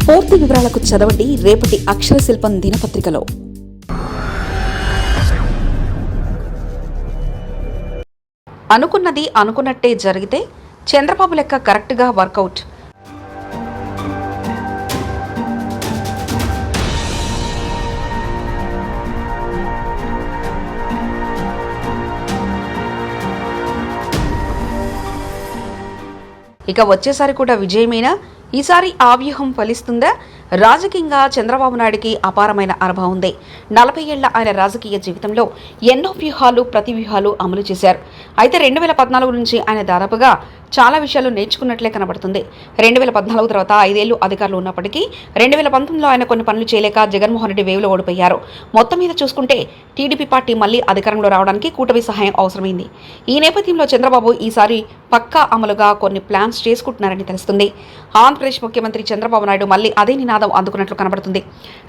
పూర్తి వివరాలకు చదవండి రేపటి అక్షర శిల్పం దినపత్రికలో. అనుకున్నది అనుకున్నట్టే జరిగితే చంద్రబాబు లెక్క కరెక్ట్గా వర్కౌట్. ఇక వచ్చేసారి కూడా విజయమేనా? ఈసారి ఆ వ్యూహం ఫలిస్తుందా? రాజకీయంగా చంద్రబాబు నాయుడికి అపారమైన అనుభవం ఉంది. 40 ఏళ్ల ఆయన రాజకీయ జీవితంలో ఎన్నో వ్యూహాలు, ప్రతి వ్యూహాలు అమలు చేశారు. అయితే 2014 నుంచి ఆయన దాదాపుగా చాలా విషయాలు నేర్చుకున్నట్లే కనబడుతుంది. 2014 తర్వాత 5 ఏళ్లు అధికారులు ఉన్నప్పటికీ 2019లో ఆయన కొన్ని పనులు చేయలేక జగన్మోహన్ రెడ్డి వేవ్లో ఓడిపోయారు. మొత్తం మీద చూసుకుంటే టీడీపీ పార్టీ మళ్లీ అధికారంలో రావడానికి కూటమి సహాయం అవసరమైంది. ఈ నేపథ్యంలో చంద్రబాబు ఈసారి పక్కా అమలుగా కొన్ని ప్లాన్స్ చేసుకుంటున్నారని తెలుస్తుంది. ఆంధ్రప్రదేశ్ ముఖ్యమంత్రి చంద్రబాబు నాయుడు మళ్లీ అదే నినాదం అందుకున్నట్లు కనబడుతుంది.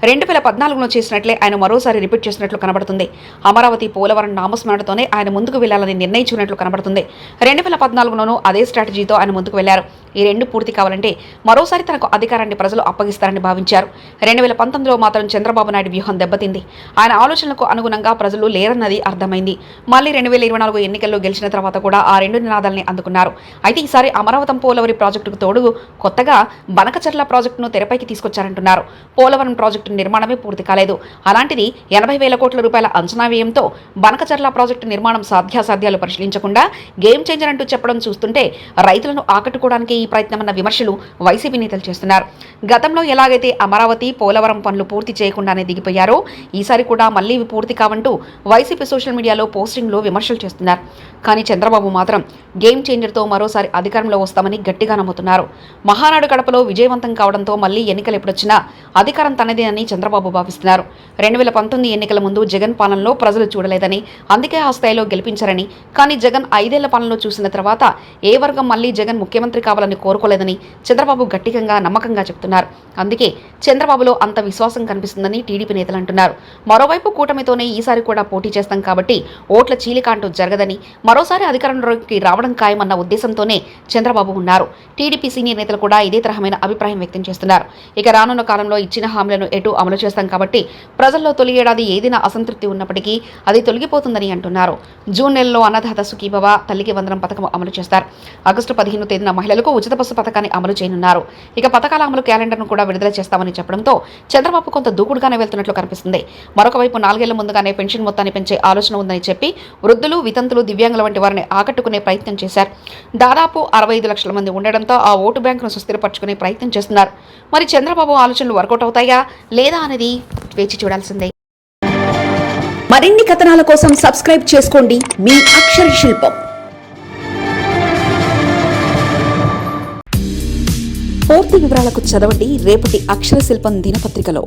2014లో చేసినట్లే ఆయన మరోసారి రిపీట్ చేసినట్లు కనబడుతుంది. అమరావతి, పోలవరం నామస్మరణతోనే ఆయన ముందుకు వెళ్లాలని నిర్ణయించుకున్నట్లు కనబడుతుంది. 2014లోనూ అదే స్ట్రాటజీతో ఆయన ముందుకు వెళ్లారు. ఈ రెండు పూర్తి కావాలంటే మరోసారి తనకు అధికారాన్ని ప్రజలు అప్పగిస్తారని భావించారు. 2019లో మాత్రం చంద్రబాబు నాయుడు వ్యూహం దెబ్బతింది. ఆయన ఆలోచనలకు అనుగుణంగా ప్రజలు లేరన్నది అర్థమైంది. మళ్లీ 2024 ఎన్నికల్లో గెలిచిన తర్వాత కూడా ఆ రెండు నినాదాలని అందుకున్నారు. అయితే ఈసారి అమరావతి, పోలవరం ప్రాజెక్టుకు తోడు కొత్తగా బనకచర్ల ప్రాజెక్టును తెరపైకి తీసుకొచ్చారంటున్నారు. పోలవరం ప్రాజెక్టు నిర్మాణమే పూర్తి కాలేదు. అలాంటిది 80,000 కోట్ల రూపాయల అంచనా వ్యయంతో బనకచర్ల ప్రాజెక్టు నిర్మాణం సాధ్యాసాధ్యాలు పరిశీలించకుండా గేమ్ చేంజర్ అంటూ చెప్పడం చూస్తుంటే రైతులను ఆకట్టుకోవడానికి ఈ ప్రయత్నమన్న విమర్శలు వైసీపీ నేతలు చేస్తున్నారు. గతంలో ఎలాగైతే అమరావతి, పోలవరం పనులు పూర్తి చేయకుండానే దిగిపోయారో ఈసారి కూడా మళ్లీ ఇవి పూర్తి కావంటూ వైసీపీ సోషల్ మీడియాలో పోస్టింగ్లో విమర్శలు చేస్తున్నారు. కానీ చంద్రబాబు మాత్రం గేమ్ చేంజర్తో మరోసారి అధికారంలో వస్తామని గట్టిగా నమ్ముతున్నారు. మహానాడు కడపలో విజయవంతం కావడంతో మళ్లీ ఎన్నికలు ఎప్పుడొచ్చినా అధికారం తనదే అని చంద్రబాబు భావిస్తున్నారు. 2019 ఎన్నికల ముందు జగన్ పాలనలో ప్రజలు చూడలేదని, అందుకే ఆ స్థాయిలో గెలిపించారని, కానీ జగన్ 5 ఏళ్ల పాలనలో చూసిన తర్వాత ఏ వర్గం మళ్లీ జగన్ ముఖ్యమంత్రి కావాలని కోరుకోలేదని చంద్రబాబు గట్టిగా నమ్మకంగా చెప్తున్నారు. అందుకే చంద్రబాబులో అంత విశ్వాసం కనిపిస్తుందని టీడీపీ నేతలు అంటున్నారు. మరోవైపు కూటమితోనే ఈసారి కూడా పోటీ చేస్తాం కాబట్టి ఓట్ల చీలిక అంటూ జరగదని, మరోసారి అధికారంలోకి రావడం ఖాయమన్న ఉద్దేశంతోనే చంద్రబాబు ఉన్నారు. టీడీపీ సీనియర్ నేతలు కూడా ఇదే తరహమైన అభిప్రాయం వ్యక్తం చేస్తున్నారు. ఇక రానున్న కాలంలో ఇచ్చిన హామీలను ఎటు అమలు చేస్తాం కాబట్టి ప్రజల్లో తొలి ఏడాది ఏదైనా అసంతృప్తి ఉన్నప్పటికీ అది తొలగిపోతుందని అంటున్నారు. జూన్ నెలలో అన్నదాత సుఖీభవ, తల్లికి వందనం పథకం అమలు చేస్తారు. ఆగస్టు 15వ తేదీన మహిళలకు ఉచిత బస్సు పథకాన్ని అమలు చేయనున్నారు. ఇక పథకాల అమలు క్యాలెండర్ను కూడా విడుదల చేస్తామని చెప్పడంతో చంద్రబాబు కొంత దూకుడుగానే వెళ్తున్నట్లు కనిపిస్తుంది. మరొక వైపు 4 ఏళ్ల ముందుగానే పెన్షన్ మొత్తాన్ని పెంచే ఆలోచన ఉందని చెప్పి వృద్ధులు, వితంతులు, దివ్యాంగుల వంటి వారిని ఆకట్టుకునే ప్రయత్నం చేశారు. దాదాపు 65 లక్షల మంది ఉండడంతో ఆ ఓటు బ్యాంకును సుస్థిరపరచుకునే ప్రయత్నం చేస్తున్నారు. మరి చంద్రబాబు ఆలోచనలు వర్కౌట్ అవుతాయా లేదా అనేది వేచి చూడాల్సిందే. మరిన్ని కథనాల కోసం సబ్స్క్రైబ్ చేసుకోండి మీ అక్షర శిల్పం. పూర్తి వివరాలకు చదవండి రేపటి అక్షర శిల్పం దినపత్రికలో.